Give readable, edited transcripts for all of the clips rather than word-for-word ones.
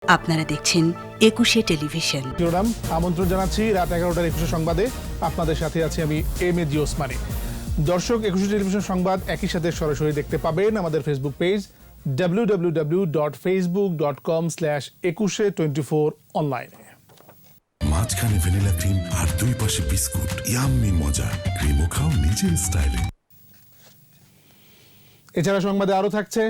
আপনারা দেখছেন ২১শে টেলিভিশন। শিরোনাম আমন্ত্রণ জানাচ্ছি রাত 11টার ২১শে সংবাদে। আপনাদের সাথে আছি আমি এমএজি ওসমানী। দর্শক, ২১শে টেলিভিশন সংবাদ একই সাথে সরাসরি দেখতে পাবেন আমাদের ফেসবুক পেজ www.facebook.com/21she24 অনলাইনে। মাঝখানে ভ্যানিলা ক্রিম আর দুই পাশে বিস্কুট, ইয়াম্মি মজা। ক্রিমও খাও নিজের স্টাইলে। এছাড়া সংবাদে আরো থাকছে,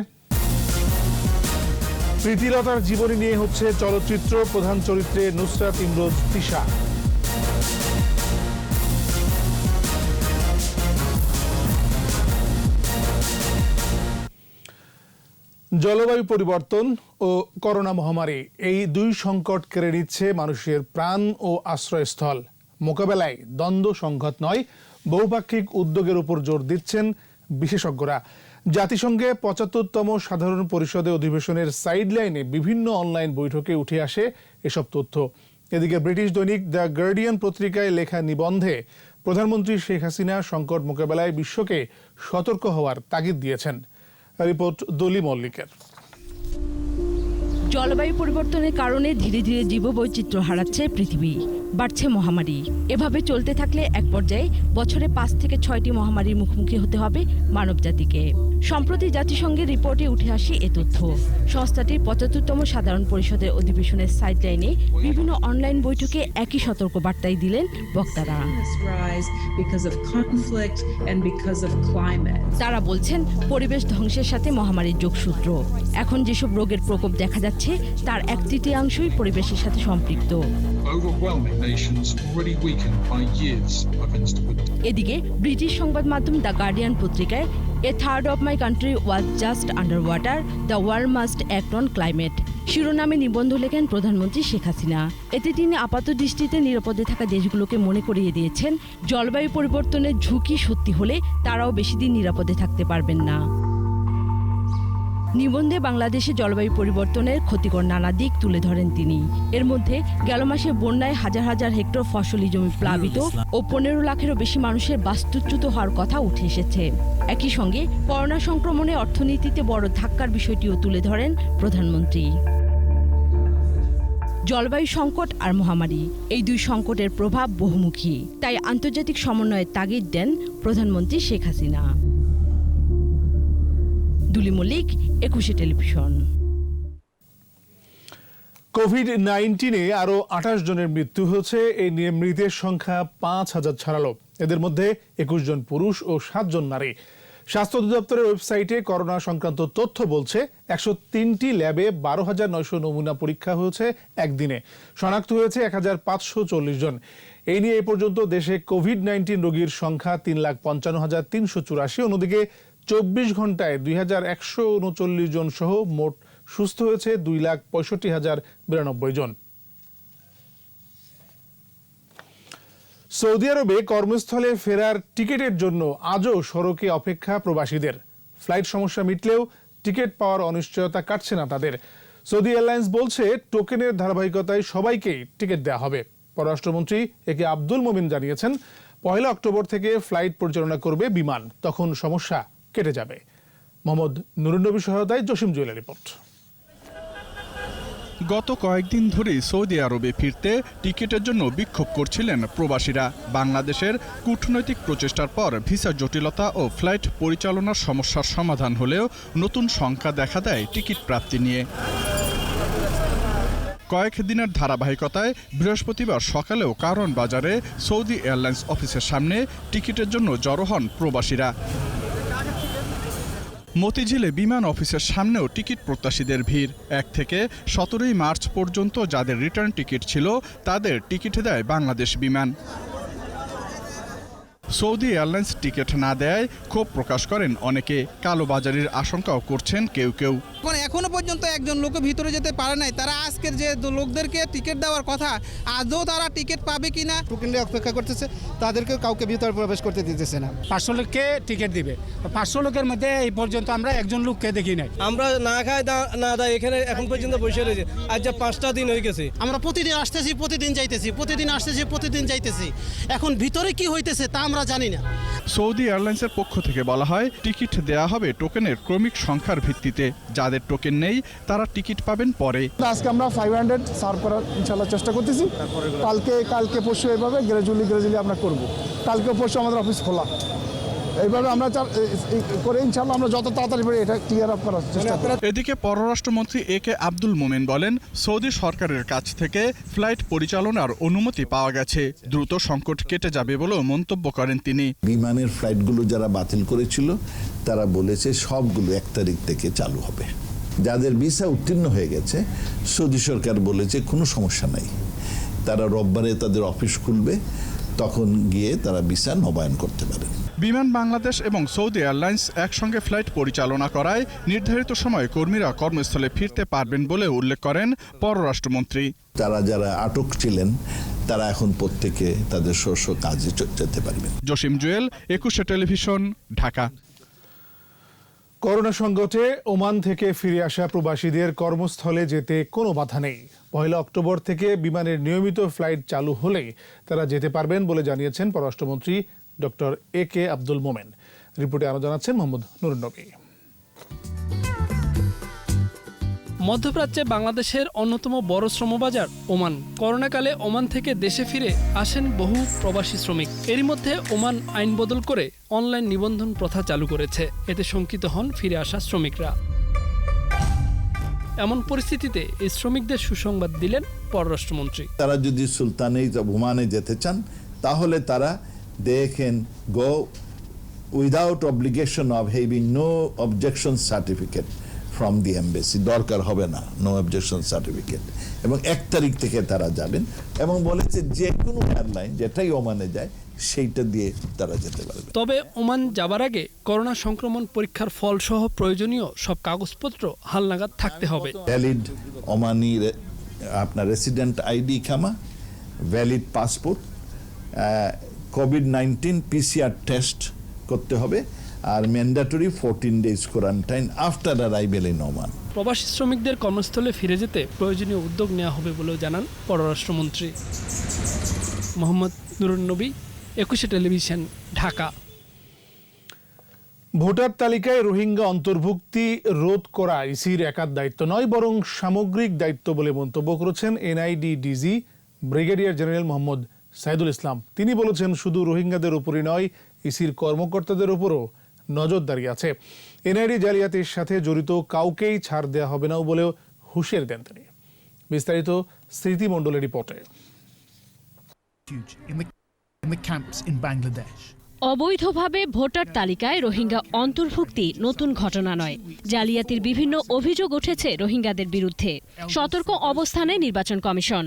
প্রীতিলতার জীবনী নিয়ে হচ্ছে চলচ্চিত্র, প্রধান চরিত্রে নুসরাত ইমরোজ তিশা। জলবায়ু পরিবর্তন ও করোনা মহামারী, এই দুই সংকট কেড়ে নিচ্ছে মানুষের প্রাণ ও আশ্রয়স্থল। মোকাবেলায় দ্বন্দ্ব সংঘাত নয়, বহুপাক্ষিক উদ্যোগের উপর জোর দিচ্ছেন বিশেষজ্ঞরা। জাতিসংঘে ৭৫তম সাধারণ পরিষদে অধিবেশনের সাইডলাইনে বিভিন্ন অনলাইন বৈঠকে উঠে আসে এসব তথ্য। এদিকে ব্রিটিশ দৈনিক দ্য গার্ডিয়ান পত্রিকায় লেখা নিবন্ধে প্রধানমন্ত্রী শেখ হাসিনা সংকট মোকাবেলায় বিশ্বকে সতর্ক হওয়ার তাগিদ দিয়েছেন। রিপোর্ট দলি মল্লিকের। জলবায়ু পরিবর্তনের কারণে ধীরে ধীরে জীববৈচিত্র্য হারাচ্ছে পৃথিবী, বাড়ছে মহামারী। এভাবে চলতে থাকলে এক পর্যায়ে বছরে ৫ থেকে ৬টি মহামারীর মুখোমুখি হতে হবে মানবজাতিকে। সম্প্রতি জাতিসংঘের রিপোর্টে উঠে আসে এ তথ্য। সংস্থাটির ৭৫তম সাধারণ পরিষদের অধিবেশনের সাইডলাইনে বিভিন্ন অনলাইন বৈঠকে একই সতর্ক বার্তাই দিলেন বক্তারা। তারা বলছেন, পরিবেশ ধ্বংসের সাথে মহামারীর যোগসূত্র। এখন যেসব রোগের প্রকোপ দেখা যাচ্ছে তার 1/3 পরিবেশের সাথে সম্পৃক্ত। এদিকে ব্রিটিশ সংবাদ মাধ্যম দ্য গার্ডিয়ান পত্রিকায় "A third of my country was just underwater, the world must act on climate" শিরোনামে নিবন্ধ লেখেন প্রধানমন্ত্রী শেখ হাসিনা। এতে তিনি আপাত দৃষ্টিতে নিরাপদে থাকা দেশগুলোকে মনে করিয়ে দিয়েছেন, জলবায়ু পরিবর্তনের ঝুঁকি সত্যি হলে তারাও বেশি দিন নিরাপদে থাকতে পারবেন না। নিবন্ধে বাংলাদেশে জলবায়ু পরিবর্তনের ক্ষতিকর নানা দিক তুলে ধরেন তিনি। এর মধ্যে গেল মাসে বন্যায় হাজার হাজার হেক্টর ফসলি জমি প্লাবিত ও ১৫ লাখেরও বেশি মানুষের বাস্তুচ্যুত হওয়ার কথা উঠে এসেছে। একই সঙ্গে করোনা সংক্রমণে অর্থনীতিতে বড় ধাক্কার বিষয়টিও তুলে ধরেন প্রধানমন্ত্রী। জলবায়ু সংকট আর মহামারী, এই দুই সংকটের প্রভাব বহুমুখী। তাই আন্তর্জাতিক সমন্বয়ের তাগিদ দেন প্রধানমন্ত্রী শেখ হাসিনা। দুলি মল্লিক, ২১শে টেলিভিশন। কোভিড-19-এ আরো ২৮ জনের মৃত্যু হয়েছে। এই নিয়ে মৃতের সংখ্যা ৫,০০০ ছাড়ালো। এদের মধ্যে ২১ জন পুরুষ ও ৭ জন নারী। স্বাস্থ্য অধিদপ্তরের ওয়েবসাইটে করোনা সংক্রান্ত তথ্য বলছে, ১০৩টি ল্যাবে ১২,৯০০ নমুনা পরীক্ষা হয়েছে একদিনে। শনাক্ত হয়েছে ১৫৪০ জন। এই নিয়ে এ পর্যন্ত দেশে কোভিড-19 রোগীর সংখ্যা ৩,৫৫,৩৮৪। অন্যদিকে ২৪ ঘন্টায় ২,১৩৯ জন সহ মোট সুস্থ হয়েছে ২,৬৫,০৯২ জন। সৌদি আরবে কর্মস্থলে ফেরার টিকিটের জন্য আজও সড়কে অপেক্ষা প্রবাসীদের। ফ্লাইট সমস্যা মিটলেও টিকিট পাওয়ার অনিশ্চয়তা কাটছে না তাদের। সৌদি এয়ারলাইন্স বলছে, টোকেনের ধারাবাহিকতায় সবাইকেই টিকিট দেওয়া হবে। পররাষ্ট্রমন্ত্রী একে আব্দুল মোমিন জানিয়েছেন, ১ অক্টোবর থেকে ফ্লাইট পরিচালনা করবে বিমান, তখন সমস্যা কেটে যাবে। মোহাম্মদ নুরুন্নবীর সহায়তায় জসিম জুয়েলের রিপোর্ট। গত কয়েকদিন ধরেই সৌদি আরবে ফিরতে টিকিটের জন্য বিক্ষোভ করছিলেন প্রবাসীরা। বাংলাদেশের কূটনৈতিক প্রচেষ্টার পর ভিসা জটিলতা ও ফ্লাইট পরিচালনার সমস্যার সমাধান হলেও নতুন সংখ্যা দেখা দেয় টিকিট প্রাপ্তি নিয়ে। কয়েক দিনের ধারাবাহিকতায় বৃহস্পতিবার সকালেও কারণ বাজারে সৌদি এয়ারলাইন্স অফিসের সামনে টিকিটের জন্য জড়ো হন প্রবাসীরা। মতিঝিলে বিমান অফিসের সামনেও টিকিট প্রত্যাশীদের ভিড়। ১ থেকে ১৭ মার্চ পর্যন্ত যাদের রিটার্ন টিকিট ছিল তাদের টিকিট দেয় বাংলাদেশ বিমান। সৌদি এয়ারলাইন্স টিকিট না দেয় ক্ষোভ প্রকাশ করেন অনেকে। কালোবাজারির আশঙ্কাও করছেন কেউ কেউ। এখনো পর্যন্ত একজন লোক ভিতরে যেতে পারে নাই। তারা আজকের যে লোকদেরকে টিকিট দেওয়ার কথা, আদৌ তারা টিকিট পাবে কিনা টোকেন অপেক্ষা করতেছে, তাদেরকে কাউকে ভিতরে প্রবেশ করতে দিতেছে না। ৫০০ লোককে টিকিট দিবে। ৫০০ লোকের মধ্যে এই পর্যন্ত আমরা একজন লোককে দেখি নাই। আমরা না খাই না দায় এখানে এখন পর্যন্ত বসে রয়েছে। আজ যে 5টা দিন হয়ে গেছে। আমরা প্রতিদিন আসতেছি, প্রতিদিন যাইতেছি, প্রতিদিন আসতেছি, প্রতিদিন যাইতেছি। এখন ভিতরে কি হইতেছে তা আমরা আমরা জানি না। সৌদি এয়ারলাইন্সের পক্ষ থেকে বলা হয় টিকিট দেয়া হবে টোকেনের ক্রমিক সংখ্যার ভিত্তিতে। যাদের টোকেন নেই তারা টিকিট পাবেন পরে। আজকে আমরা 500 সার্ভ করার ইনশাল্লাহ চেষ্টা করতেছি। কালকে পরশু এইভাবে গ্রাজুয়ালি আমরা করব। কালকে পরশু আমাদের অফিস খোলা, এইভাবে আমরা করে ইনশাল্লাহ আমরা যত তাড়াতাড়ি পারি এটা ক্লিয়ার আপ করার চেষ্টা করব। এদিকে পররাষ্ট্রমন্ত্রী একে আব্দুল মোমেন বলেন, সৌদি সরকারের কাছ থেকে ফ্লাইট পরিচালনার অনুমতি পাওয়া গেছে, দ্রুত সংকট কেটে যাবে বলেও মন্তব্য করেন তিনি। বিমানের ফ্লাইটগুলো যারা বাতিল করেছিল তারা বলেছে সবগুলো 1 তারিখ থেকে চালু হবে। যাদের ভিসা উত্তীর্ণ হয়ে গেছে সৌদি সরকার বলেছে কোনো সমস্যা নাই, তারা রোববারে তাদের অফিস খুলবে, তখন গিয়ে তারা ভিসা নবায়ন করতে পারে। বিমান বাংলাদেশ এবং সৌদি এয়ারলাইন্স একসঙ্গে ফ্লাইট পরিচালনা করায় নির্ধারিত সময়ে কর্মীরা কর্মস্থলে ফিরতে পারবেন বলে উল্লেখ করেন পররাষ্ট্রমন্ত্রী। যারা আটক ছিলেন তারা এখন প্রত্যেকে তাদের স্ব কাজে যেতে পারবেন। জসিম জুয়েল, 21 টেলিভিশন, ঢাকা। করোনা সংকটে ওমান থেকে ফিরে আসা প্রবাসীদের কর্মস্থলে যেতে কোনো বাধা নেই। 1 অক্টোবর থেকে বিমানের নিয়মিত ফ্লাইট চালু হলে তারা যেতে পারবেন বলে জানিয়েছেন পররাষ্ট্রমন্ত্রী ডক্টর একে আব্দুল মোমেন। রিপোর্টে আরো জানাচ্ছেন মোহাম্মদ নুরুন নবী। মধ্যপ্রাচ্যে বাংলাদেশের অন্যতম বড় শ্রমবাজার ওমান। করোনাকালে ওমান থেকে দেশে ফিরে আসেন বহু প্রবাসী শ্রমিক। এরই মধ্যে ওমান আইন বদল করে অনলাইন নিবন্ধন প্রথা চালু করেছে। এতে শঙ্কিত হন ফিরে আসা শ্রমিকরা। এমন পরিস্থিতিতে এই শ্রমিকদের সুসংবাদ দিলেন পররাষ্ট্রমন্ত্রী। তারা যদি সুলতানে ওমানে যেতে চান তাহলে তারা they can go without obligation of having no objection certificate from the embassy, দরকার হবে না নো অবজেকশন সার্টিফিকেট, এবং 1 তারিখ থেকে তারা যাবেন এবং বলেছে যে কোনো এয়ারলাইন যেটাই ওমানে যায় সেইটা দিয়ে তারা যেতে পারবে। তবে ওমান যাবার আগে করোনা সংক্রমণ পরীক্ষার ফল সহ প্রয়োজনীয় সব কাগজপত্র হালনাগাদ থাকতে হবে। ভ্যালিড ওমানি আপনার রেসিডেন্ট আইডি খামা, ভ্যালিড পাসপোর্ট, কোভিড-19 PCR টেস্ট করতে হবে, আর mandatory 14 days quarantine after arrival in Oman. প্রবাসী শ্রমিকদের কর্মস্থলে ফিরে যেতে প্রয়োজনীয় উদ্যোগ নেওয়া হবে বলেও জানান পররাষ্ট্রমন্ত্রী। মোহাম্মদ নুরুন নবী, 21 টেলিভিশন, ঢাকা। ভোটার তালিকায় রোহিঙ্গা অন্তর্ভুক্তি রোধ করা ইসির একার দায়িত্ব নয়, বরং সামগ্রিক দায়িত্ব বলে মন্তব্য করেছেন NID DG brigadier general Mohammad Saidul Islam. তিনি বলেছেন, শুধু রোহিঙ্গাদের উপরই নয়, ইসির কর্মকর্তাদের উপরও নজরদারি আছে। এনআইডি জালিয়াতির সাথে জড়িত কাউকেই ছাড় দেওয়া হবে না বলেও হুঁশিয়ারি দেন তিনি। বিস্তারিত স্মৃতি মণ্ডলের রিপোর্টে। অবৈধভাবে ভোটার তালিকায় রোহিঙ্গা অন্তর্ভুক্তি নতুন ঘটনা নয়। জালিয়াতির বিভিন্ন অভিযোগ উঠেছে রোহিঙ্গাদের বিরুদ্ধে। সতর্ক অবস্থানে নির্বাচন কমিশন।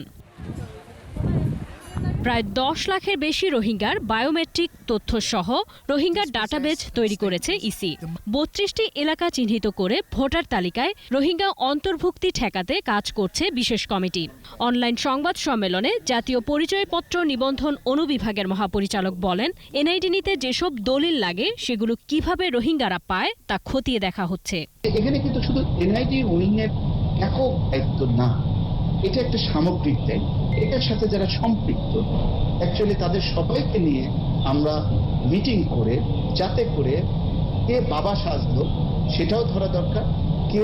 প্রায় 10 লাখের বেশি রোহিঙ্গার বায়োমেট্রিক তথ্য সহ রোহিঙ্গার ডাটাবেজ তৈরি করেছে ইসি। 32টি এলাকা চিহ্নিত করে ভোটার তালিকায় রোহিঙ্গা অন্তর্ভুক্তি ঠেকাতে কাজ করছে বিশেষ কমিটি। অনলাইন সংবাদ সম্মেলনে জাতীয় পরিচয়পত্র নিবন্ধন অনুবিভাগের মহাপরিচালক বলেন, এনআইডি নিতে যেসব দলিল লাগে সেগুলো কিভাবে রোহিঙ্গারা পায় তা খতিয়ে দেখা হচ্ছে। এখানে কিন্তু শুধু এনআইডি রোহিঙ্গার একক দায়িত্ব না, এটা একটা সামগ্রিক দায়িত্ব। এটার সাথে যারা সম্পৃক্ত অ্যাকচুয়ালি তাদের সবাইকে নিয়ে আমরা মিটিং করে, যাতে করে কে বাবা সাজলো সেটাও ধরা দরকার, কে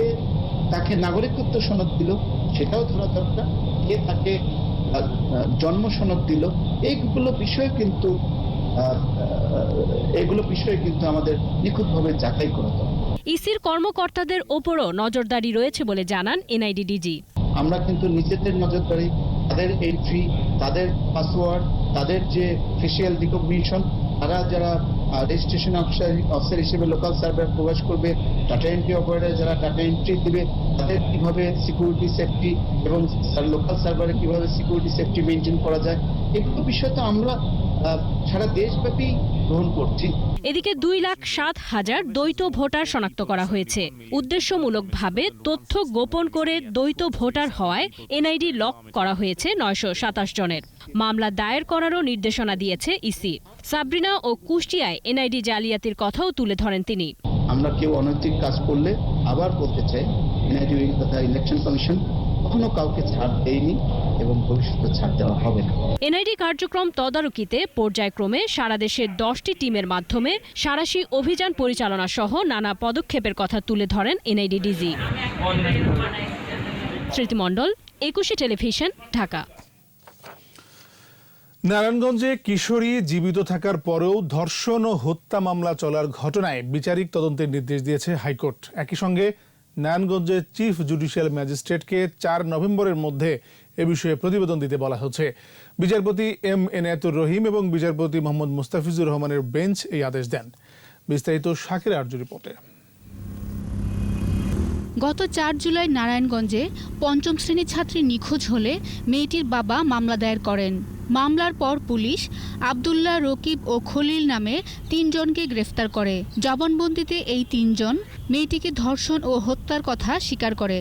তাকে নাগরিকত্ব সনদ দিল সেটাও ধরা দরকার, কে তাকে জন্ম সনদ দিল, এইগুলো বিষয়ে কিন্তু আমাদের নিখুঁতভাবে যাচাই করা দরকার। ইসির কর্মকর্তাদের ওপরও নজরদারি রয়েছে বলে জানান এনআইডি ডিজি। আমরা কিন্তু নিজেদের নজরদারি, তাদের এন্ট্রি, তাদের পাসওয়ার্ড, তাদের যে ফেসিয়াল রিকগনিশন, তারা যারা রেজিস্ট্রেশন অফিসার হিসেবে লোকাল সার্ভার প্রবেশ করবে, ডাটা এন্ট্রি অপারেটর যারা ডাটা এন্ট্রি দিবে, তাদের কিভাবে সিকিউরিটি সেফটি এবং লোকাল সার্ভারে কিভাবে সিকিউরিটি সেফটি মেনটেন করা যায়, এগুলো বিষয় তো আমরা সারা দেশব্যাপী গ্রহণ করছি। এদিকে 2,07,000 দ্বৈত ভোটার শনাক্ত করা হয়েছে। উদ্দেশ্যমূলকভাবে তথ্য গোপন করে দ্বৈত ভোটার হওয়ায় এনআইডি লক করা হয়েছে 927 জনের। মামলা দায়ের করারও নির্দেশনা দিয়েছে ইসি। সাবরিনা ও কুষ্টিয়ায় এনআইডি জালিয়াতির কথাও তুলে ধরেন তিনি। আমরা কেউ অনৈতিক কাজ করলে আবার বলতে চাই, এনআইডি তথা ইলেকশন কমিশন কখনো কাউকে ছাড় দেয়নি এবং ভবিষ্যতে ছাড় দেওয়া হবে না। এনআইডি কার্যক্রম তদারকিতে পর্যায়ক্রমে সারা দেশের 10টি টিমের মাধ্যমে সাঁড়াশি অভিযান পরিচালনা সহ নানা পদক্ষেপের কথা তুলে ধরেন এনআইডি ডিজি। স্মৃতি মণ্ডল, 21 টেলিভিশন, ঢাকা। নারায়ণগঞ্জে কিশোরী জীবিত থাকার পরেও ধর্ষণ ও হত্যা মামলা চলার ঘটনায় বিচারিক তদন্তের নির্দেশ দিয়েছে হাইকোর্ট। একই সঙ্গে নারায়ণগঞ্জের চিফ জুডিশিয়াল ম্যাজিস্ট্রেটকে 4 নভেম্বরের মধ্যে এ বিষয়ে প্রতিবেদন দিতে বলা হচ্ছে। বিচারপতি এম এনায়েতুর রহিম এবং বিচারপতি মোহাম্মদ মুস্তাফিজুর রহমানের বেঞ্চ এই আদেশ দেন। বিস্তারিত শাকির আরজু রিপোর্টে। গত 4 জুলাই নারায়ণগঞ্জে 5ম শ্রেণীর ছাত্রী নিখোঁজ হলে মেয়েটির বাবা মামলা দায়ের করেন। মামলার পর পুলিশ আব্দুল্লাহ, রকিব ও খলিল নামে 3 জনকে গ্রেফতার করে। জবানবন্দিতে এই 3 জন মেয়েটিকে ধর্ষণ ও হত্যার কথা স্বীকার করে।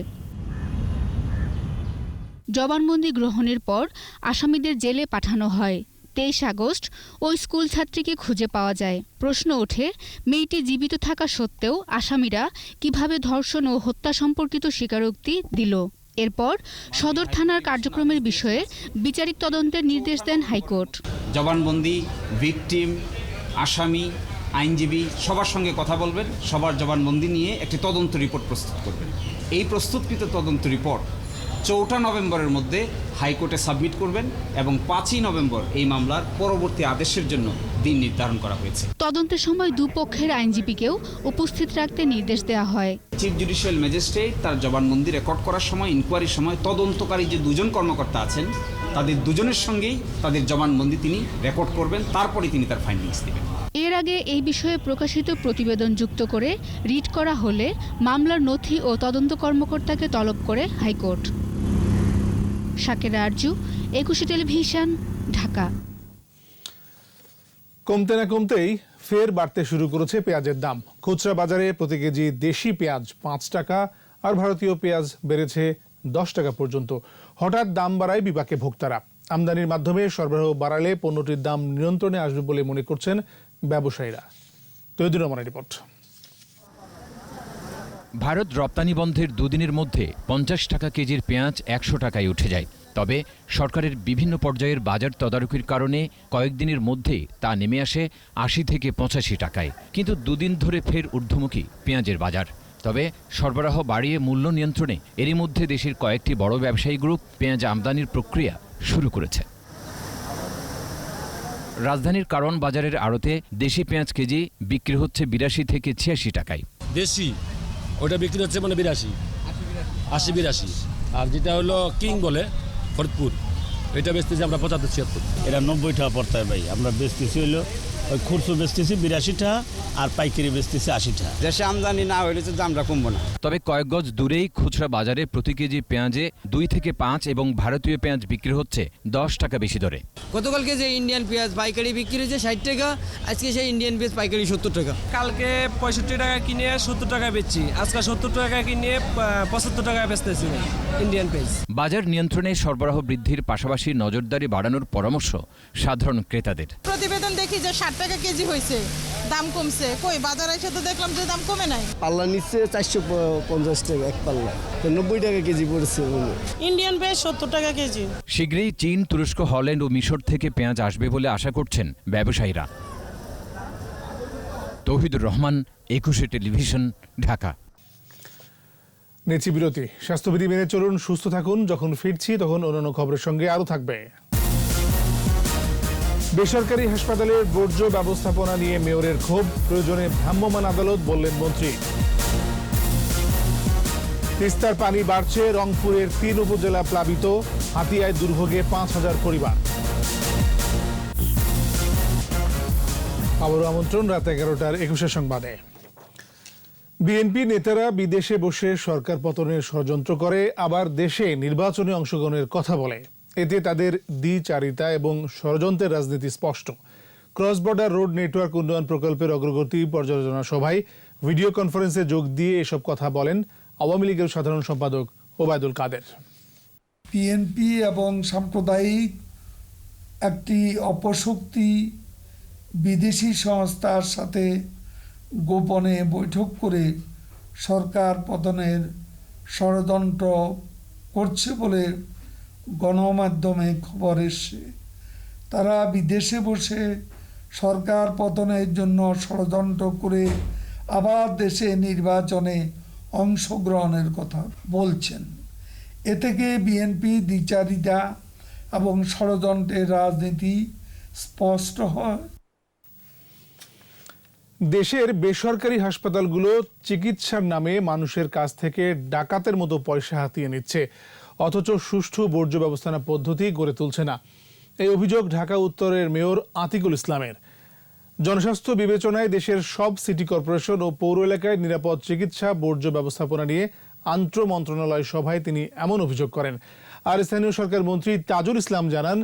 জবানবন্দি গ্রহণের পর আসামিদের জেলে পাঠানো হয়। 23 আগস্ট ওই স্কুল ছাত্রীকে খুঁজে পাওয়া যায়। প্রশ্ন ওঠে, মেয়েটি জীবিত থাকা সত্ত্বেও আসামিরা কিভাবে ধর্ষণ ও হত্যা সম্পর্কিত স্বীকারোক্তি দিল। এরপর সদর থানার কার্যক্রমের বিষয়ে বিচারিক তদন্তের নির্দেশ দেন হাইকোর্ট। জবানবন্দি, ভিকটিম, আসামি, আইনজীবী সবার সঙ্গে কথা বলবেন, সবার জবানবন্দি নিয়ে একটি তদন্ত রিপোর্ট প্রস্তুত করবেন। এই প্রস্তুতকৃত তদন্ত রিপোর্ট 4 নভেম্বরের মধ্যে হাইকোর্টে সাবমিট করবেন এবং 5 নভেম্বর এই মামলার পরবর্তী আদেশের জন্য দিন নির্ধারণ করা হয়েছে। তদন্তের সময় দুপক্ষের আইনজীবীকেও উপস্থিত রাখতে নির্দেশ দেওয়া হয়। চিফ জুডিশিয়াল ম্যাজিস্ট্রেট তার জবানবন্দি রেকর্ড করার সময়, ইনকোয়ারির সময় তদন্তকারী যে 2 জন কর্মকর্তা আছেন তাদের 2 জনের সঙ্গেই তাদের জবানবন্দি তিনি রেকর্ড করবেন, তারপরে তিনি তার ফাইন্ডিংস দেবেন। এর আগে এই বিষয়ে প্রকাশিত প্রতিবেদন যুক্ত করে রিট করা হলে মামলার নথি ও তদন্ত কর্মকর্তাকে তলব করে হাইকোর্ট। শাকির আরজু, 21 টেলিভিশন, ঢাকা। কমতে না কমতেই ফের বাড়তে শুরু করেছে পেঁয়াজের দাম। খুচরা বাজারে প্রতি কেজি দেশি পেঁয়াজ 5 টাকা আর ভারতীয় পেঁয়াজ বেড়েছে 10 টাকা পর্যন্ত। হঠাৎ দাম বাড়ায় বিপাকে ভোক্তারা। আমদানির মাধ্যমে সরবরাহ বাড়ালে পণ্যটির দাম নিয়ন্ত্রণে আসবে বলে মনে করছেন ব্যবসায়ীরা। তৈদুর রহমানের রিপোর্ট। ভারত রপ্তানি বন্ধের 2 দিনের মধ্যে 50 টাকা কেজির পেঁয়াজ 100 টাকায় উঠে যায়। তবে সরকারের বিভিন্ন পর্যায়ের বাজার তদারকির কারণে কয়েকদিনের মধ্যেই তা নেমে আসে 80 থেকে 85 টাকায়। কিন্তু 2 দিন ধরে ফের ঊর্ধ্বমুখী পেঁয়াজের বাজার। তবে সরবরাহ বাড়িয়ে মূল্য নিয়ন্ত্রণে এরই মধ্যে দেশের কয়েকটি বড় ব্যবসায়ী গ্রুপ পেঁয়াজ আমদানির প্রক্রিয়া শুরু করেছে। রাজধানীর কারওয়ান বাজারের আড়তে দেশি পেঁয়াজ কেজি বিক্রি হচ্ছে 82 থেকে 86 টাকায়। দেশি ওটা বিক্রি হচ্ছে মানে 82 আর যেটা হলো কিং বলে ফরিদপুর, এটা বেচতেছি আমরা 75-76। এটা 90 টাকা পড়তে ভাই। আমরা বেচতেছি হলো ওই খুচরো বেচতেছি 82 টাকা আর পাইকারি বেচতেছি 80 টাকা। দেশে আমদানি না হলে তো দামটা কমবো না। তবে কয়েক গজ দূরেই খুচরা বাজারে প্রতি কেজি পেঁয়াজে 2 থেকে 5 এবং ভারতীয় পেঁয়াজ বিক্রি হচ্ছে 10 টাকা বেশি দরে। গতকালকে যে ইন্ডিয়ান পেঁয়াজ পাইকারি বিক্রি হয়েছে 60 টাকা, আজকে সেই ইন্ডিয়ান পেঁয়াজ পাইকারি 70 টাকা। কালকে 65 টাকা কিনে 70 টাকা বেচছি, আজকে 70 টাকা কিনে 75 টাকা বেচতেছি ইন্ডিয়ান পেঁয়াজ। বাজার নিয়ন্ত্রণে সরবরাহ বৃদ্ধির পাশাপাশি নজরদারি বাড়ানোর পরামর্শ সাধারণ ক্রেতাদের। প্রতিবেদন দেখি যে 60 টাকা কেজি হয়েছে, দাম কমছে। কই বাজারে এসে তো দেখলাম যে দাম কমে নাই। পাল্লা নিচ্ছে 450 টাকা এক পাল্লা, 90 টাকা কেজি পড়ছে। ইন্ডিয়ান পেঁয়াজ 70 টাকা কেজি। শীঘ্রই চীন, তুরস্ক, হল্যান্ড ও মিশর থেকে পেঁয়াজ আসবে বলে আশা করছেন ব্যবসায়ীরা। তৌহিদুর রহমান, 21 টেলিভিশন, ঢাকা। নেছি বিরতি। স্বাস্থ্যবিধি মেনে চলুন, সুস্থ থাকুন। যখন ফিরছি তখন অন্যান্য খবরের সঙ্গে আরও থাকবে। বেসরকারি হাসপাতালের বর্জ্য ব্যবস্থাপনা নিয়ে মেয়রের ক্ষোভ, প্রয়োজনে ভ্রাম্যমাণ আদালত বললেন মন্ত্রী। তিস্তার পানি বাড়ছে, রংপুরের 3 উপজেলা প্লাবিত, হাতিয়ায় দুর্ভোগে 5000 পরিবার। আবারও আমন্ত্রণ রাত 11টার 21 সংবাদে। বিএনপি নেতারা বিদেশে বসে সরকার পতনের ষড়যন্ত্র করে, আবার দেশে নির্বাচনে অংশগ্রহণের কথা বলে। এতে তাদের দ্বিচারিতা এবং ষড়যন্ত্রের রাজনীতি স্পষ্ট। ক্রস বর্ডার রোড নেটওয়ার্ক উন্নয়ন প্রকল্পের অগ্রগতি পর্যালোচনা সভায় ভিডিও কনফারেন্সে যোগ দিয়ে এসব কথা বলেন আওয়ামী লীগের সাধারণ সম্পাদক ওবায়দুল কাদের। বিএনপি এবং সাম্প্রদায়িক একটি অপশক্তি বিদেশি সংস্থার সাথে গোপনে বৈঠক করে সরকার পতনের ষড়যন্ত্র করছে বলে গণমাধ্যমে খবর এসছে। তারা বিদেশে বসে সরকার পতনের জন্য ষড়যন্ত্র করে আবার দেশে নির্বাচনে অংশগ্রহণের কথা বলছেন। এ থেকে বিএনপি দ্বিচারিতা এবং ষড়যন্ত্রের রাজনীতি স্পষ্ট হয়। দেশের বেসরকারি হাসপাতালগুলো চিকিৎসার নামে মানুষের কাছ থেকে ডাকাতের মতো পয়সা হাতিয়ে নিচ্ছে, অথচ সুষ্ঠু বর্জ্য ব্যবস্থাপনা পদ্ধতি গড়ে তুলছে না। এই অভিযোগ ঢাকা উত্তরের মেয়র আতিকুল ইসলামের। জনস্বাস্থ্য বিবেচনায় দেশের সব সিটি কর্পোরেশন ও পৌর এলাকায় নিরাপদ চিকিৎসা বর্জ্য ব্যবস্থাপনা নিয়ে আন্তঃ মন্ত্রণালয় সভায় তিনি এমন অভিযোগ করেন। আর স্থানীয় সরকার মন্ত্রী তাজুল ইসলাম জানান,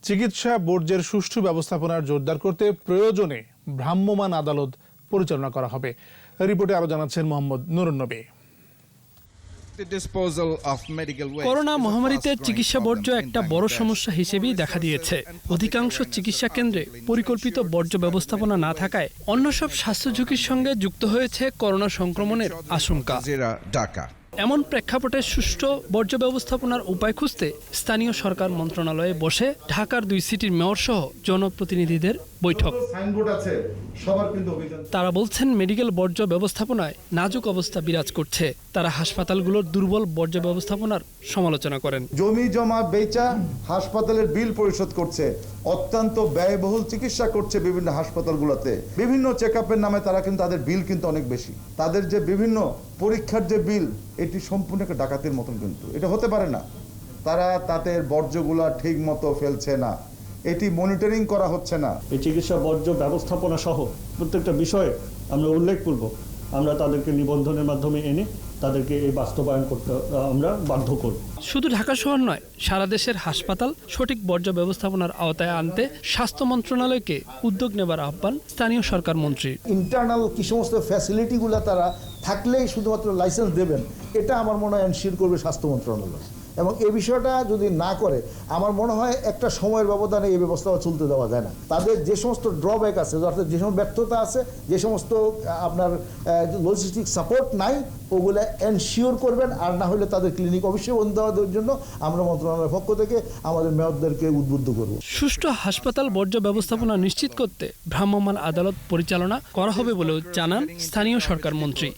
চিকিৎসা বর্জ্যের সুষ্ঠু ব্যবস্থাপনার জোরদার করতে প্রয়োজনে ভ্রাম্যমাণ আদালত পরিচালনা করা হবে। রিপোর্টে আরো জানাচ্ছেন মোহাম্মদ নুরুন নবী। করোনা মহামারীতে চিকিৎসা বর্জ্য একটা বড় সমস্যা হিসেবেই দেখা দিয়েছে। অধিকাংশ চিকিৎসা কেন্দ্রে পরিকল্পিত বর্জ্য ব্যবস্থাপনা না থাকায় অন্য সব স্বাস্থ্য ঝুঁকির সঙ্গে যুক্ত হয়েছে করোনা সংক্রমণের আশঙ্কা। এমন প্রেক্ষাপটে সুষ্ঠু বর্জ্য ব্যবস্থাপনার উপায় খুঁজতে স্থানীয় সরকার মন্ত্রণালয়ে বসে ঢাকার 2 সিটির মেয়র সহ জনপ্রতিনিধিদের বৈঠক। তারা বলছেন, মেডিকেল বর্জ্য ব্যবস্থাপনায় নাজুক অবস্থা বিরাজ করছে। তারা হাসপাতালগুলোর দুর্বল বর্জ্য ব্যবস্থাপনার সমালোচনা করেন। জমি জমা বেচা হাসপাতালের বিল পরিশোধ করছে, অত্যন্ত ব্যয়বহুল চিকিৎসা করছে বিভিন্ন হাসপাতালগুলোতে। বিভিন্ন চেকআপের নামে তারা কিন্তু তাদের বিল কিন্তু অনেক বেশি। তাদের যে বিভিন্ন পরীক্ষার যে বিল, এটি সম্পূর্ণ একটা ডাকাতির মতন, কিন্তু এটা হতে পারে না। তারা তাদের বর্জ্যগুলা ঠিক মতো ফেলছে না, এটি মনিটরিং করা হচ্ছে না। এই চিকিৎসা বর্জ্য ব্যবস্থাপনা সহ প্রত্যেকটা বিষয়ে আমরা উল্লেখপূর্বক আমরা তাদেরকে নিবন্ধনের মাধ্যমে এনে তাদেরকে এই বাস্তবায়ন করতে আমরা বাধ্য করব। শুধু ঢাকা শহর নয়, সারা দেশের হাসপাতাল সঠিক বর্জ্য ব্যবস্থাপনার আওতায় আনতে স্বাস্থ্য মন্ত্রণালয়কে উদ্যোগ নেবার আহ্বান স্থানীয় সরকার মন্ত্রী। ইন্টারনাল কি সমস্ত ফ্যাসিলিটিগুলো তারা থাকলেই শুধুমাত্র লাইসেন্স দেবেন, এটা আমার মনে হয় এনশিওর করবে স্বাস্থ্য মন্ত্রণালয়। এবং এই বিষয়টা যদি না করে, আমার মনে হয় একটা সময়ের ব্যবধানে এই ব্যবস্থা চলতে দেওয়া যায় না। তাদের যে সমস্ত ড্রব্যাক আছে, অর্থাৎ যে সমস্ত ব্যর্থতা আছে, যে সমস্ত আপনার লজিস্টিক সাপোর্ট নাই, ওগুলো এনশিওর করবেন। আর না হলে তাদের ক্লিনিক অবশ্যই বন্ধ দেওয়ার জন্য আমরা মন্ত্রণালয়ের পক্ষ থেকে আমাদের মেয়রদেরকে উদ্বুদ্ধ করব। সুষ্ঠু হাসপাতাল বর্জ্য ব্যবস্থাপনা নিশ্চিত করতে ভ্রাম্যমাণ আদালত পরিচালনা করা হবে বলেও জানান স্থানীয় সরকার মন্ত্রী।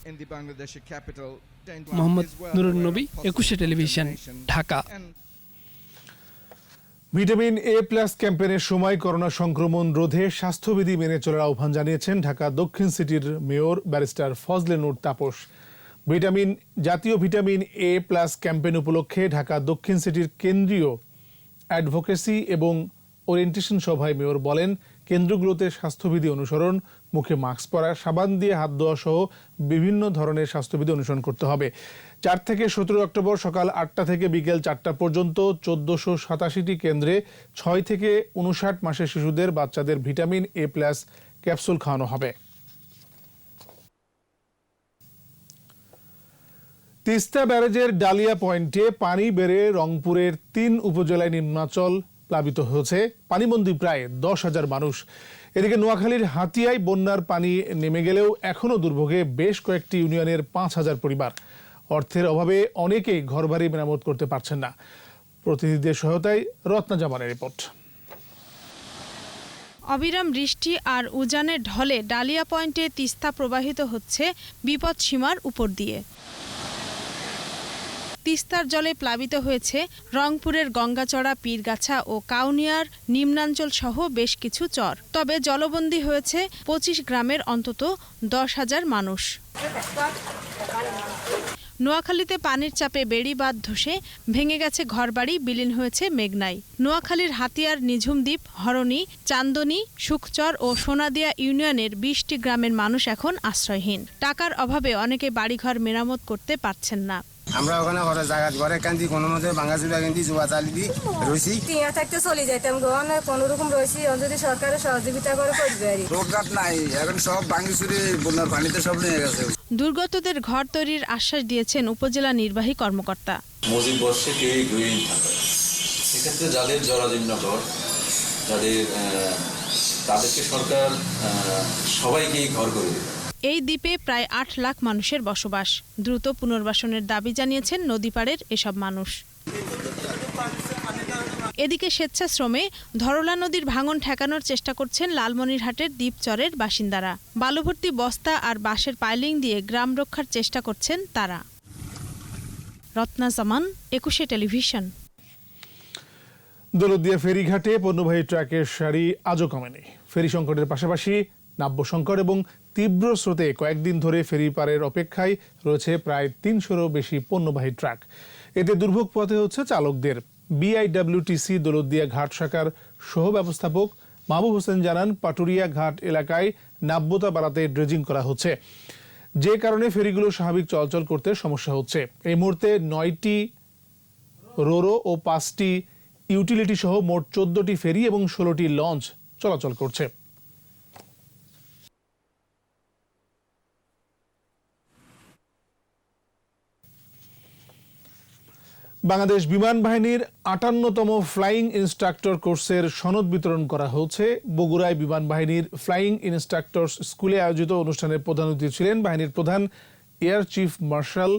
Mohammad Nurun Nabi, 21 television, Dhaka. Vitamin A plus ক্যাম্পেইনের সময় করোনা সংক্রমণ রোধে স্বাস্থ্যবিধি মেনে চলার আহ্বান জানিয়েছেন ঢাকা দক্ষিণ সিটির মেয়র ব্যারিস্টার ফজলে নূর তাপস। জাতীয় ভিটামিন এ প্লাস ক্যাম্পেইন উপলক্ষে ঢাকা দক্ষিণ সিটির কেন্দ্রীয় অ্যাডভোকেসি এবং ওরিয়েন্টেশন সভায় মেয়র বলেন, কেন্দ্রগুলোতে স্বাস্থ্যবিধি অনুসরণ, মুখে মাস্ক পরা, সাবান দিয়ে হাত ধোয়া সহ বিভিন্ন ধরনের স্বাস্থ্যবিধি অনুসরণ করতে হবে। 4 থেকে 17 অক্টোবর সকাল 8টা থেকে বিকেল 4টা পর্যন্ত 1487টি কেন্দ্রে 6 থেকে 59 মাসের শিশুদের, বাচ্চাদের ভিটামিন এ প্লাস ক্যাপসুল খাওয়ানো হবে। তিস্তা ব্যারেজের ডালিয়া পয়েন্টে পানি বেড়ে রংপুরের 3 উপজেলায় নিম্নাঞ্চল প্লাবিত হয়েছে, পানিবন্দী প্রায় 10,000 মানুষ। এদিকে নোয়াখালীর হাতিয়ায় বন্যার পানি নেমে গেলেও এখনও দুর্ভোগে বেশ কয়েকটি ইউনিয়নের 5,000 পরিবার। অর্থের অভাবে অনেকেই ঘরবাড়ি মেরামত করতে পারছেন না। প্রতিনিধিদের সহায়তায় রত্না জামানের রিপোর্ট। অবিরাম বৃষ্টি আর উজানের ঢলে ডালিয়া পয়েন্টে তিস্তা প্রবাহিত হচ্ছে বিপদসীমার উপর দিয়ে। তিস্তার জলে প্লাবিত হয়েছে রংপুরের গঙ্গাচড়া, পীরগাছা ও কাউনিয়ার নিম্নাঞ্চল সহ বেশ কিছু চর। তবে জলবন্দী হয়েছে 25 গ্রামের অন্তত 10,000 মানুষ। নোয়াখালীতে পানির চাপে বেড়িবাঁধ ধসে ভেঙে গেছে ঘরবাড়ি, বিলীন হয়েছে মেঘনায়। নোয়াখালীর হাতিয়ার, নিঝুমদ্বীপ, হরণী, চান্দনী, সুখচর ও সোনাদিয়া ইউনিয়নের 20টি গ্রামের মানুষ এখন আশ্রয়হীন। টাকার অভাবে অনেকে বাড়িঘর মেরামত করতে পারছেন না। আমরা ওখানে ঘরে কান্দি কোনো মতে ভাঙা চুলা কান্দি জুয়া চালি দি রয়েছি, টিয়া থাকতে চলে যাইতাম গোয়ানে কোনো রকম রয়েছি। যদি সরকারের সহযোগিতা করে করবে আর রোডঘাট নাই, এখন সব ভাঙি চুরি বন্যার পানিতে সব নিয়ে গেছে। দুর্গতদের ঘর তৈরির আশ্বাস দিয়েছেন উপজেলা নির্বাহী কর্মকর্তা। মজিদ বর্ষে কেউই গৃহহীন থাকে, সেক্ষেত্রে যাদের জরাজীর্ণ ঘর, তাদেরকে সরকার সবাইকেই ঘর করে দেবে। এই দ্বীপে প্রায় 8 লাখ মানুষের বসবাস। দ্রুত পুনর্বাসনের দাবি জানিয়েছেন নদীপাড়ের এসব মানুষ। এদিকে স্বেচ্ছাশ্রমে ধরলা নদীর ভাঙন ঠেকানোর চেষ্টা করছেন লালমনিরহাটের দ্বীপচরের বাসিন্দারা। বালুভর্তি বস্তা আর বাঁশের পাইলিং দিয়ে গ্রাম রক্ষার চেষ্টা করছেন তারা। রত্না জামান, 21 টেলিভিশন। দৌলতদিয়া ফেরিঘাটে পণ্যবাহী ট্রাকের সারি আজও কমেনি। ফেরি সংকটের পাশাপাশি নাব্য সংকট এবং তীব্র স্রোতে কয়েকদিন ধরে ফেরি পারের অপেক্ষায় রয়েছে প্রায় ৩০০-রও বেশি পণ্যবাহী ট্রাক। এতে দুর্ভোগ পোহাতে হচ্ছে চালকদের। বিআইডব্লিউটিসি দৌলতদিয়া ঘাট শাখার সহ ব্যবস্থাপক মাহবুব হোসেন জানান, পাটুরিয়া ঘাট এলাকায় নাব্যতা বাড়াতে ড্রেজিং করা হচ্ছে, যে কারণে ফেরিগুলো স্বাভাবিক চলাচল করতে সমস্যা হচ্ছে। এই মুহূর্তে 9টি রোরো ও 5টি ইউটিলিটি সহ মোট 14টি ফেরি এবং 16টি লঞ্চ চলাচল করছে। বাংলাদেশ বিমান বাহিনীর 58তম ফ্লাইং ইনস্ট্রাক্টর কোর্সের সনদ বিতরণ করা হচ্ছে। বগুড়ায় বিমান বাহিনীর ফ্লাইং ইনস্ট্রাক্টরস স্কুলে আয়োজিত অনুষ্ঠানের প্রধান অতিথি ছিলেন বাহিনীর প্রধান air chief marshal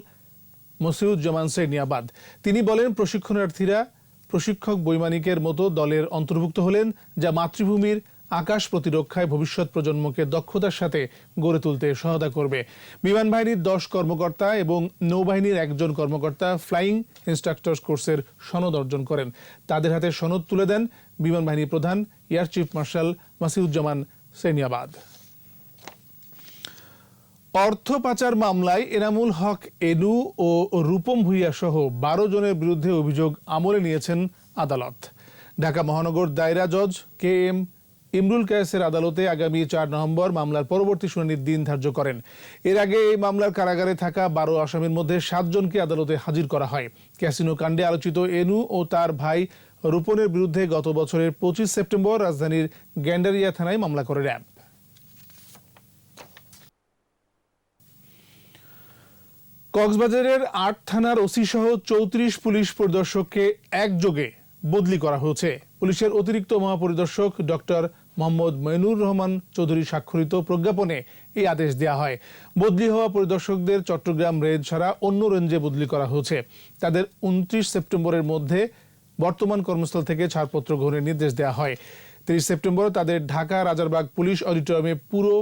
Masiuzzaman Serniabat. তিনি বলেন, প্রশিক্ষণার্থীরা প্রশিক্ষক বৈমানিকের মতো দলের অন্তর্ভুক্ত হলেন, যা মাতৃভূমির আকাশ প্রতিরক্ষায় ভবিষ্যৎ প্রজন্মকে দক্ষতার সাথে গড়ে তুলতে সহায়তা করবে। বিমান বাহিনীর 10 কর্মকর্তা এবং নৌবাহিনীর 1জন কর্মকর্তা ফ্লাইং ইনস্ট্রাক্টরস কোর্সের সনদ অর্জন করেন। তাদের হাতে সনদ তুলে দেন বিমান বাহিনীর প্রধান air chief marshal Masiuzzaman Serniabat. অর্থ পাচার মামলায় এনামুল হক এনু ও রূপম ভূঁইয়া সহ 12 জনের বিরুদ্ধে অভিযোগ আমলে নিয়েছেন আদালত। ঢাকা মহানগর দায়রা জজ KM ইমরুল কায়েসের আদালতে আগামী 4 নভেম্বর মামলার পরবর্তী শুনানির দিন ধার্য করেন। এর আগে এই মামলার কারাগারে থাকা 12 আসামির মধ্যে 7 জনকে আদালতে হাজির করা হয়। ক্যাসিনো কাণ্ডে আলোচিত এনু ও তার ভাই রূপনের বিরুদ্ধে গত বছরের 25 সেপ্টেম্বর রাজধানীর গ্যান্ডারিয়া থানায় মামলা করে র্যাব। কক্সবাজারের 8 থানার ওসি সহ 34 পুলিশ পরিদর্শককে একযোগে বদলি করা হয়েছে। পুলিশের অতিরিক্ত মহাপরিদর্শক ডক্টর মোহাম্মদ মইনুর রহমান চৌধুরী স্বাক্ষরিত প্রজ্ঞাপনে এই আদেশ দেওয়া হয়। বদলি হওয়া পরিদর্শকদের চট্টগ্রাম রেঞ্জ ছাড়া অন্য রেঞ্জে বদলি করা হয়েছে। তাদের 29 সেপ্টেম্বরের মধ্যে বর্তমান কর্মস্থল থেকে ছাড়পত্র গ্রহণের নির্দেশ দেওয়া হয়। 30 সেপ্টেম্বর তাদের ঢাকা রাজারবাগ পুলিশ অডিটোরিয়ামে পুরো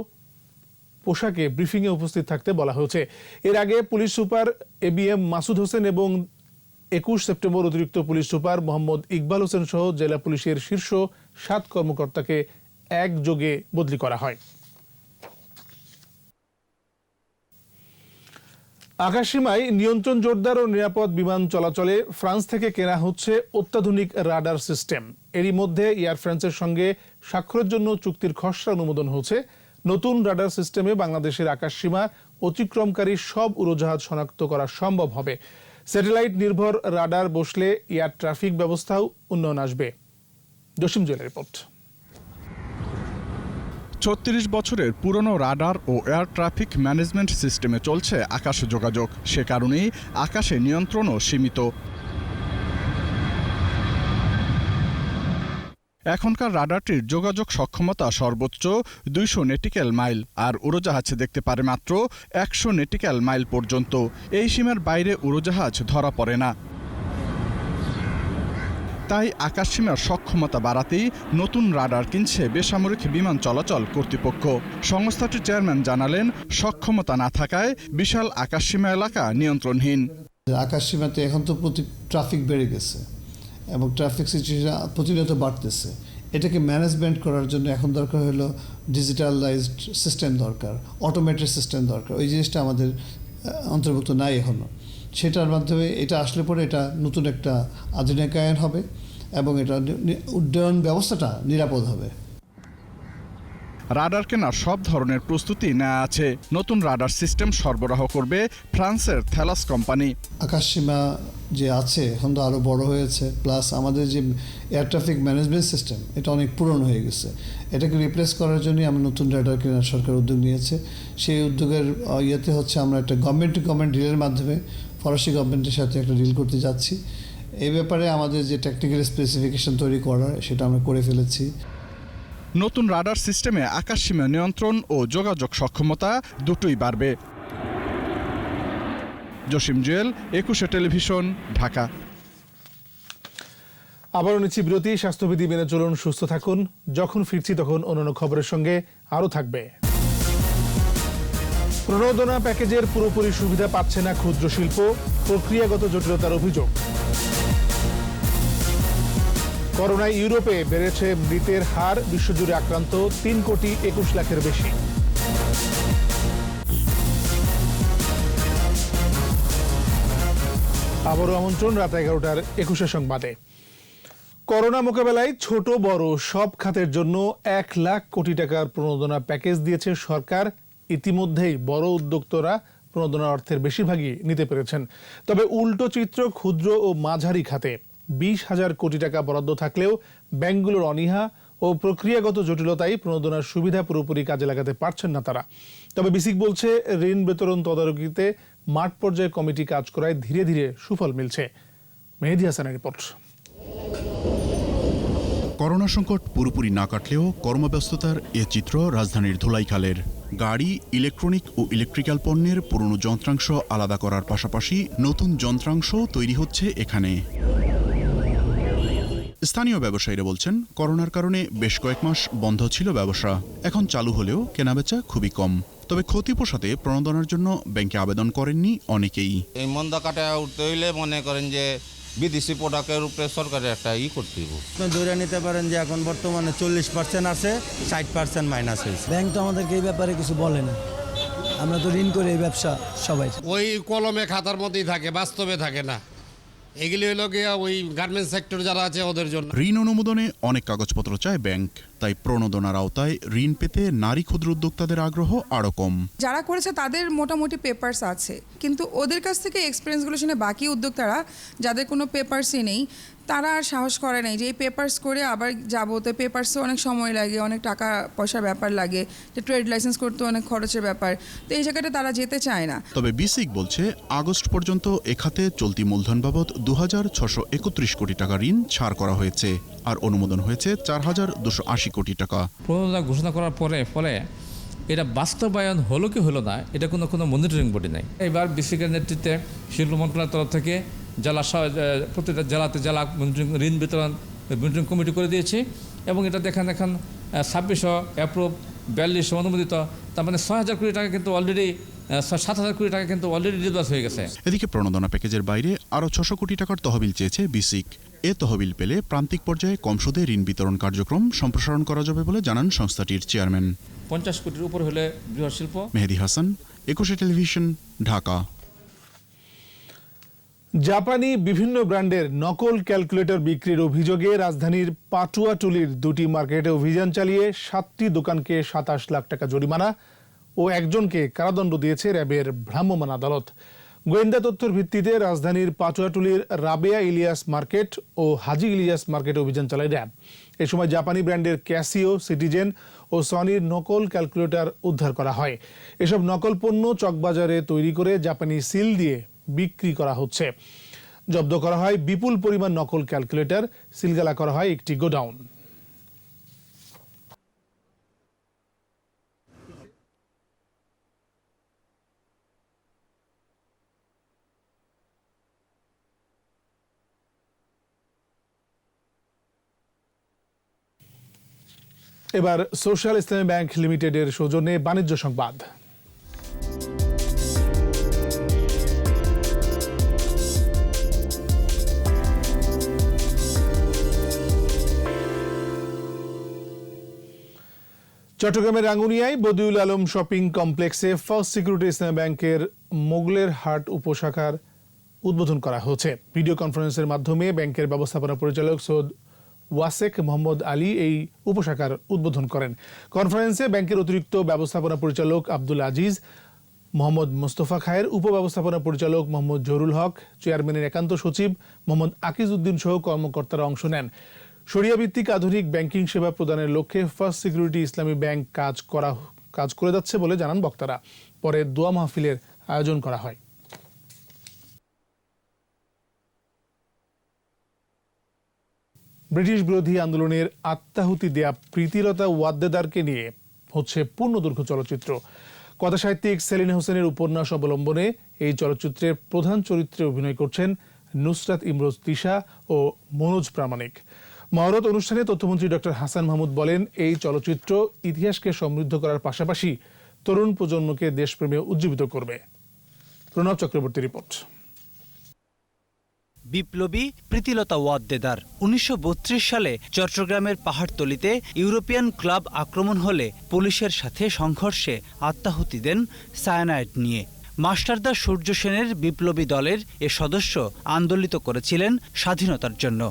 পোশাকে ব্রিফিংয়ে উপস্থিত থাকতে বলা হয়েছে। এর আগে police super ABM Masud Hossain এবং 21 সেপ্টেম্বর অতিরিক্ত পুলিশ সুপার মোহাম্মদ ইকবাল হোসেন সহ জেলা পুলিশের শীর্ষ 7 কর্মকর্তাকে একযোগে বদলি করা হয়। আকাশসীমায় নিয়ন্ত্রণ জোরদার ও নিরাপদ বিমান চলাচলে ফ্রান্স থেকে কেনা হচ্ছে অত্যাধুনিক রাডার সিস্টেম। এরই মধ্যে এয়ার ফ্রান্সের সঙ্গে স্বাক্ষরের জন্য চুক্তির খসড়া অনুমোদন হয়েছে। নতুন রাডার সিস্টেমে বাংলাদেশের আকাশসীমা অতিক্রমকারী সব উড়োজাহাজ শনাক্ত করা সম্ভব হবে। স্যাটেলাইট নির্ভর রাডার বসলে এয়ার ট্রাফিক ব্যবস্থাও উন্নয়ন আসবে। জসিম জুয়েলের রিপোর্ট। 36 বছরের পুরনো রাডার ও এয়ার ট্রাফিক ম্যানেজমেন্ট সিস্টেমে চলছে আকাশ যোগাযোগ। সে কারণেই আকাশে নিয়ন্ত্রণও সীমিত। এখনকার রাডারটির যোগাযোগ সক্ষমতা সর্বোচ্চ 200 নেটিক্যাল মাইল, আর উড়োজাহাজ দেখতে পারে মাত্র 100 নেটিক্যাল মাইল পর্যন্ত। এই সীমার বাইরে উড়োজাহাজ ধরা পড়ে না। তাই আকাশসীমার সক্ষমতা বাড়াতেই নতুন রাডার কিনছে বেসামরিক বিমান চলাচল কর্তৃপক্ষ। সংস্থাটির চেয়ারম্যান জানালেন, সক্ষমতা না থাকায় বিশাল আকাশসীমা এলাকা নিয়ন্ত্রণহীন। আকাশসীমাতে এখন তো ট্রাফিক বেড়ে গেছে এবং ট্রাফিক সিচুয়েশন প্রতিনিয়ত বাড়তেছে। এটাকে ম্যানেজমেন্ট করার জন্য এখন দরকার হলো ডিজিটালাইজড সিস্টেম দরকার, অটোমেটেড সিস্টেম দরকার। ওই জিনিসটা আমাদের অন্তর্ভুক্ত নাই এখনও। সেটার মাধ্যমে এটা আসলে পরে এটা নতুন একটা আধুনিকায়ন হবে এবং এটা উড্ডয়ন ব্যবস্থাটা নিরাপদ হবে। রাডার কেনার সব ধরনের প্রস্তুতি নেওয়া আছে। নতুন রাডার সিস্টেম সরবরাহ করবে ফ্রান্সের থ্যালাস কোম্পানি। আকাশসীমা যে আছে এখন তো আরও বড় হয়েছে, প্লাস আমাদের যে এয়ার ট্রাফিক ম্যানেজমেন্ট সিস্টেম এটা অনেক পুরনো হয়ে গেছে। এটাকে রিপ্লেস করার জন্যই আমরা নতুন রাডার কেনার সরকার উদ্যোগ নিয়েছে। সেই উদ্যোগের ইয়েতে হচ্ছে আমরা একটা গভর্নমেন্ট টু গভর্নমেন্ট ডিলের মাধ্যমে ফরাসি গভর্নমেন্টের সাথে একটা ডিল করতে যাচ্ছি। এই ব্যাপারে আমাদের যে টেকনিক্যাল স্পেসিফিকেশন তৈরি করার সেটা আমরা করে ফেলেছি। নতুন রাডার সিস্টেমে আকাশসীমা নিয়ন্ত্রণ ও যোগাযোগ সক্ষমতা দুটোই বাড়বে। জসিম জুয়েল, 21 টেলিভিশন, ঢাকা। আবারও নিচ্ছি বিরতি। স্বাস্থ্যবিধি মেনে চলুন, সুস্থ থাকুন। যখন ফিরছি তখন অন্যান্য খবরের সঙ্গে আরও থাকবে। প্রণোদনা প্যাকেজের পুরোপুরি সুবিধা পাচ্ছে না ক্ষুদ্র শিল্প, প্রক্রিয়াগত জটিলতার অভিযোগ। করোনায় ইউরোপে বেড়েছে মৃতের হার, বিশ্বজুড়ে আক্রান্ত 3,21,00,000-এর বেশি। আবারও আমন্ত্রণ রাত 11টার 21 সংবাদে। করোনা মোকাবেলায় ছোট বড় সব খাতের জন্য 1 লাখ কোটি টাকার প্রণোদনা প্যাকেজ দিয়েছে সরকার। ইতিমধ্যেই বড় উদ্যোক্তারা প্রণোদনা অর্থের বেশিরভাগই নিতে পেরেছেন। তবে উল্টো চিত্র ক্ষুদ্র ও মাঝারি খাতে 20,000 কোটি টাকা বরাদ্দ থাকলেও ব্যাংকগুলোর অনীহা ও প্রক্রিয়াগত জটিলতায় প্রণোদনার সুবিধা পুরোপুরি কাজে লাগাতে পারছেন না তারা। তবে বিসিক বলছে, ঋণ বিতরণ তদারকিতে মাঠ পর্যায়ে কমিটি কাজ করায় ধীরে ধীরে সুফল মিলছে। মেহেদী হাসানের রিপোর্ট। করোনা সংকট পুরোপুরি না কাটলেও কর্মব্যস্ততার এ চিত্র রাজধানীর ধুলাইখালের। গাড়ি, ইলেকট্রনিক ও ইলেকট্রিক্যাল পণ্যের পুরনো যন্ত্রাংশ আলাদা করার পাশাপাশি নতুন যন্ত্রাংশ তৈরি হচ্ছে এখানে। স্থানীয় ব্যবসায়ীরা বলছেন, করোনার কারণে বেশ কয়েক মাস বন্ধ ছিল ব্যবসা। এখন চালু হলেও কেনাবেচা খুবই কম। তবে ক্ষতি পোষাতে প্রণোদনার জন্য ব্যাংকে আবেদন করেননি অনেকেই। এই মন্দা কাটায় উঠতে হইলে মনে করেন যে বিদেশি প্রোডাক্টের উপরে সরকারের একটা করতে হবে। ধরে নিতে পারেন যে এখন বর্তমানে 40% আছে, 60% মাইনাস হয়েছে। ব্যাংক তো আমাদেরকে এই ব্যাপারে কিছু বলে না। আমরা তো ঋণ করে এই ব্যবসা সবাই ওই কলমে খাতার মধ্যেই থাকে, বাস্তবে থাকে না। এগুলি হলো গিয়া ওই গার্মেন্টস সেক্টর যারা আছে ওদের জন্য। ঋণ অনুমোদনে অনেক কাগজপত্র চায় ব্যাংক, তাই প্রণোদনার আওতায় ঋণ পেতে নারী ক্ষুদ্র উদ্যোক্তাদের আগ্রহ আরও কম। যারা করেছে তাদের মোটামুটি পেপারস আছে, কিন্তু ওদের কাছ থেকে এক্সপিরিয়েন্সগুলো শুনে বাকি উদ্যোক্তারা যাদের কোনো পেপারসই নেই তারা আর সাহস করে নাই যে এই পেপারস করে আবার যাবো। তো পেপারসে অনেক সময় লাগে, অনেক টাকা পয়সার ব্যাপার লাগে, যে ট্রেড লাইসেন্স করতে অনেক খরচের ব্যাপার। তো এই জায়গাটা তারা যেতে চায় না। তবে বিসিক বলছে, আগস্ট পর্যন্ত এ খাতে চলতি মূলধন বাবদ 2,631 কোটি টাকা ঋণ ছাড় করা হয়েছে, আর অনুমোদন হয়েছে 4,280 কোটি টাকা। প্রণোদনা ঘোষণা করার ফলে এটা বাস্তবায়ন হলো কি হলো না, এটা কোনো মনিটরিং বডি নাই। এবার বিসিকের নেতৃত্বে শিল্প মন্ত্রণালয়ের তরফ থেকে প্রতিটা জেলাতে জেলা ঋণ বিতরণ মনিটরিং কমিটি করে দিয়েছি, এবং এটা দেখেন 2600 অ্যাপ্রুভ, 4200 অনুমোদিত। তার মানে 6,000 কোটি টাকা কিন্তু অলরেডি 7,000 কোটি টাকা কিন্তু অলরেডি ডিসবার্স হয়ে গেছে। এদিকে প্রণোদনা প্যাকেজের বাইরে আরও 600 কোটি টাকার তহবিল চেয়েছে বিসিক। এ তহবিল পেলে প্রান্তিক পর্যায়ে কম সুদে ঋণ বিতরণ কার্যক্রম সম্প্রসারণ করা যাবে বলে জানান সংস্থাটির চেয়ারম্যান। 50 কোটির উপর হলে বৃহৎ শিল্প। মেহেদী হাসান, 21 টেলিভিশন, ঢাকা। জাপানি বিভিন্ন ব্র্যান্ডের নকল ক্যালকুলেটর বিক্রির অভিযোগে রাজধানীর পাটুয়াটুলির 2টি মার্কেটে অভিযান চালিয়ে 7টি দোকানকে 27 লাখ টাকা জরিমানা ও একজনকে কারাদণ্ড দিয়েছে র্যাবের ভ্রাম্যমাণ আদালত। গোয়েন্দা তথ্যের ভিত্তিতে রাজধানীর পাটুয়াটুলির রাবেয়া ইলিয়াস মার্কেট ও হাজি ইলিয়াস মার্কেটে অভিযান চালায় র্যাব। এ সময় জাপানি ব্র্যান্ডের ক্যাসিও, সিটিজেন ও সনির নকল ক্যালকুলেটর উদ্ধার করা হয়। এসব নকল পণ্য চকবাজারে তৈরি করে জাপানি সিল দিয়ে বিক্রি করা হচ্ছে। জব্দ করা হয় বিপুল পরিমাণ নকল ক্যালকুলেটর, সিলগালা করা হয় একটি গোডাউন। এবার সোশ্যাল ইসলামী ব্যাংক লিমিটেডের সৌজন্যে বাণিজ্য সংবাদ। চট্টগ্রামের রাঙ্গুনিয়ায় বদিউল আলম শপিং কমপ্লেক্সে ফার্স্ট সিকিউরিটি ইসলামী ব্যাংকের মোগলের হাট উপশাখার উদ্বোধন করা হয়েছে। ভিডিও কনফারেন্সের মাধ্যমে ব্যাংকের ব্যবস্থাপনা পরিচালক সৈয়দ ওয়াসেক মোহাম্মদ আলী এই উপশাখার উদ্বোধন করেন। কনফারেন্সে ব্যাংকের অতিরিক্ত ব্যবস্থাপনা পরিচালক আব্দুল আজিজ, মোহাম্মদ মোস্তফা খায়ের, উপব্যবস্থাপনা পরিচালক মোহাম্মদ জহুরুল হক, চেয়ারম্যানের একান্ত সচিব মোহাম্মদ আকিজ উদ্দিন সহ কর্মকর্তারা অংশ নেন। শরিয়া ভিত্তিক আধুনিক ব্যাংকিং সেবা প্রদানের লক্ষ্যে ফার্স্ট সিকিউরিটি ইসলামী ব্যাংক কাজ করে যাচ্ছে বলে জানান বক্তারা। পরে দোয়া মাহফিলের আয়োজন করা হয়। ব্রিটিশ বিরোধী আন্দোলনের আত্মাহুতি দেয়া প্রীতিলতা ওয়াদ্দেদারকে নিয়ে হচ্ছে পূর্ণদৈর্ঘ্য চলচ্চিত্র। কথাসাহিত্যিক সেলিনা হোসেনের উপন্যাস অবলম্বনে এই চলচ্চিত্রের প্রধান চরিত্রে অভিনয় করছেন নুসরাত ইমরোজ তিশা ও মনোজ প্রামাণিক। মহরত অনুষ্ঠানে তথ্যমন্ত্রী ডক্টর হাসান মাহমুদ বলেন, এই চলচ্চিত্র ইতিহাসকে সমৃদ্ধ করার পাশাপাশি তরুণ প্রজন্মকে দেশপ্রেমে উজ্জীবিত করবে। প্রণব চক্রবর্তী রিপোর্ট। বিপ্লবী প্রীতিলতা ওয়াদ্দেদার 1932 সালে চট্টগ্রামের পাহাড়তলিতে ইউরোপিয়ান ক্লাব আক্রমণ হলে পুলিশের সাথে সংঘর্ষে আত্মাহুতি দেন সায়ানাইড নিয়ে। মাস্টারদা সূর্য সেনের বিপ্লবী দলের এ সদস্য আন্দোলিত করেছিলেন স্বাধীনতার জন্য।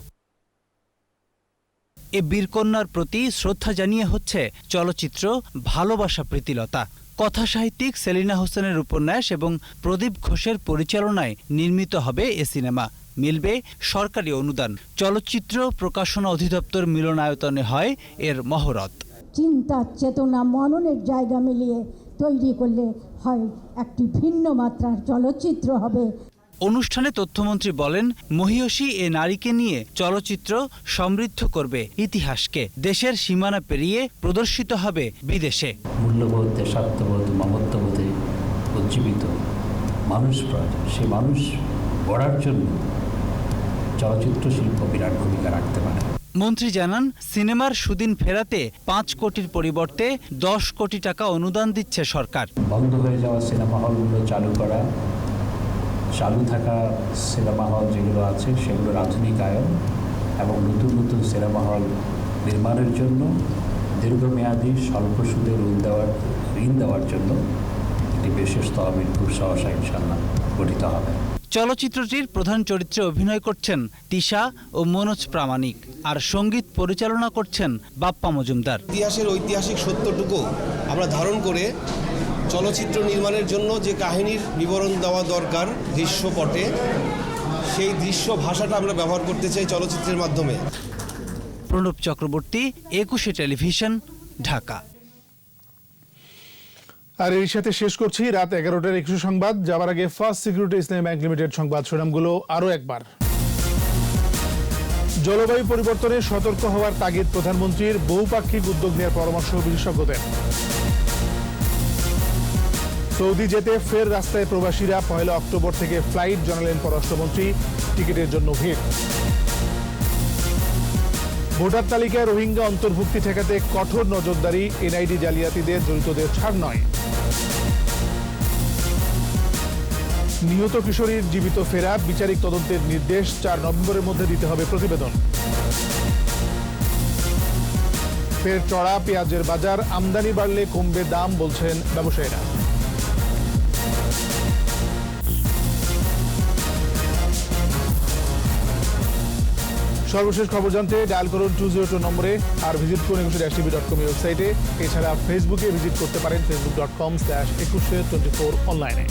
এ বীরকন্যার প্রতি শ্রদ্ধা জানিয়ে হচ্ছে চলচ্চিত্র ভালোবাসা প্রীতিলতা। কথাসাহিত্যিক সেলিনা হোসেনের উপন্যাস এবং প্রদীপ ঘোষের পরিচালনায় নির্মিত হবে এ সিনেমা। মিলবে সরকারি অনুদান। চলচ্চিত্র প্রকাশনা অধিদপ্তর মিলনায়তনে হয় এর মহরত। চিন্তা চেতনা মননের জায়গা মিলিয়ে তৈরি করলে হয় একটি ভিন্ন মাত্রার চলচ্চিত্র হবে। অনুষ্ঠানে তথ্যমন্ত্রী বলেন, মহিয়সী এ নারীকে নিয়ে চলচ্চিত্র সমৃদ্ধ করবে ইতিহাসকে। দেশের সীমানা পেরিয়ে প্রদর্শিত হবে বিদেশে। মূল্যবোধ, দেশাত্মবোধ, মমত্ববোধে উজ্জীবিত মানুষ প্রয়োজন। সেই মানুষ গড়ার জন্য চলচ্চিত্র শিল্প বিরাট ভূমিকা রাখতে পারে। মন্ত্রী জানান, সিনেমার সুদিন ফেরাতে 5 কোটির পরিবর্তে 10 কোটি টাকা অনুদান দিচ্ছে সরকার। বন্ধ হয়ে যাওয়া সিনেমা হলগুলো চালু করা, চালু থাকা সিনেমা হল যেগুলো আছে সেগুলোর আধুনিকায়ন এবং নতুন নতুন সিনেমা হল নির্মাণের জন্য দীর্ঘমেয়াদী স্বল্প সুদে ঋণ দেওয়ার জন্য একটি বিশেষ তহবিল খুব সহসা ইনশাল্লাহ গঠিত হবে। চলচ্চিত্রটির প্রধান চরিত্রে অভিনয় করছেন তিশা ও মনোজ প্রামাণিক, আর সঙ্গীত পরিচালনা করছেন বাপ্পা মজুমদার। ইতিহাসের ঐতিহাসিক সত্যটুকু আমরা ধারণ করে চলচ্চিত্র নির্মাণের জন্য যে কাহিনীর বিবরণ দেওয়া দরকার দৃশ্যপটে, সেই দৃশ্য ভাষাটা আমরা ব্যবহার করতে চাই চলচ্চিত্রের মাধ্যমে। প্রণব চক্রবর্তী, 21 টেলিভিশন, ঢাকা। আর এর সাথে শেষ করছি রাত 11টার 21 সংবাদ। যাবার আগে ফার্স্ট সিকিউরিটি ইসলামী ব্যাংক লিমিটেড সংবাদ শিরোনামগুলো আরও একবার। জলবায়ু পরিবর্তনে সতর্ক হওয়ার তাগিদ প্রধানমন্ত্রীর, বহুপাক্ষিক উদ্যোগ নেওয়ার পরামর্শ বিশেষজ্ঞদের। সৌদি যেতে ফের রাস্তায় প্রবাসীরা, 1 অক্টোবর থেকে ফ্লাইট, জানালেন পররাষ্ট্রমন্ত্রী। টিকিটের জন্য ভিড়। ভোটার তালিকায় রোহিঙ্গা অন্তর্ভুক্তি ঠেকাতে কঠোর নজরদারি, এনআইডি জালিয়াতিদের জড়িতদের ছাড় নয়। নিহত কিশোরীর জীবিত ফেরা, বিচারিক তদন্তের নির্দেশ, 4 নভেম্বরের মধ্যে দিতে হবে প্রতিবেদন। ফের চড়া পেঁয়াজের বাজার, আমদানি বাড়লে কমবে দাম বলছেন ব্যবসায়ীরা। সর্বশেষ খবর জানতে ডায়াল করুন 202 নম্বরে, আর ভিজিট করুন 21tv.com ওয়েবসাইটে। এছাড়া ফেসবুকে ভিজিট করতে পারেন facebook.com/2124 অনলাইনে।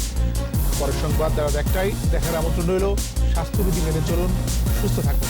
পরের সংবাদ রাত 1টায় দেখার আমন্ত্রণ রইল। স্বাস্থ্যবিধি মেনে চলুন, সুস্থ থাকুন।